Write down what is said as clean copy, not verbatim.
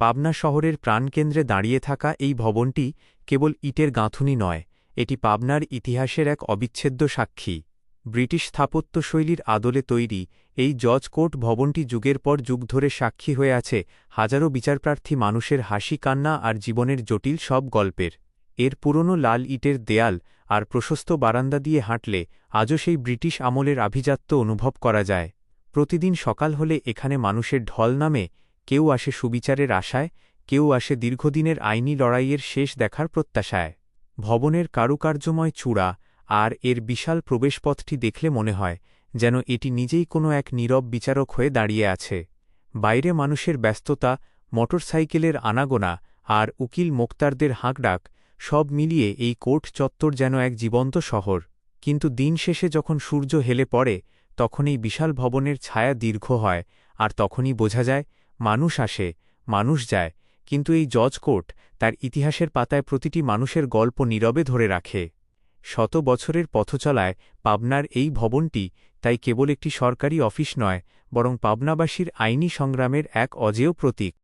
পাবনা শহরের প্রাণকেন্দ্রে দাঁড়িয়ে থাকা এই ভবনটি কেবল ইটের গাঁথুনি নয়, এটি পাবনার ইতিহাসের এক অবিচ্ছেদ্য সাক্ষী। ব্রিটিশ স্থাপত্যশৈলীর আদলে তৈরি এই জজ কোর্ট ভবনটি যুগের পর যুগ ধরে সাক্ষী হয়ে আছে হাজারো বিচারপ্রার্থী মানুষের হাসি কান্না আর জীবনের জটিল সব গল্পের। এর পুরনো লাল ইটের দেয়াল আর প্রশস্ত বারান্দা দিয়ে হাঁটলে আজও সেই ব্রিটিশ আমলের আভিজাত্য অনুভব করা যায়। প্রতিদিন সকাল হলে এখানে মানুষের ঢল নামে, কেউ আসে সুবিচারের আশায়, কেউ আসে দীর্ঘদিনের আইনি লড়াইয়ের শেষ দেখার প্রত্যাশায়। ভবনের কারুকার্যময় চূড়া আর এর বিশাল প্রবেশপথটি দেখলে মনে হয় যেন এটি নিজেই কোনো এক নীরব বিচারক হয়ে দাঁড়িয়ে আছে। বাইরে মানুষের ব্যস্ততা, মোটরসাইকেলের আনাগোনা আর উকিল মোক্তারদের হাঁকডাক সব মিলিয়ে এই কোর্ট চত্বর যেন এক জীবন্ত শহর। কিন্তু দিন শেষে যখন সূর্য হেলে পড়ে, তখন এই বিশাল ভবনের ছায়া দীর্ঘ হয়, আর তখনই বোঝা যায় মানুষ আসে, মানুষ যায়, কিন্তু এই জজ কোর্ট তার ইতিহাসের পাতায় প্রতিটি মানুষের গল্প নীরবে ধরে রাখে। শত বছরের পথচলায় পাবনার এই ভবনটি তাই কেবল একটি সরকারি অফিস নয়, বরং পাবনাবাসীর আইনি সংগ্রামের এক অজেয় প্রতীক।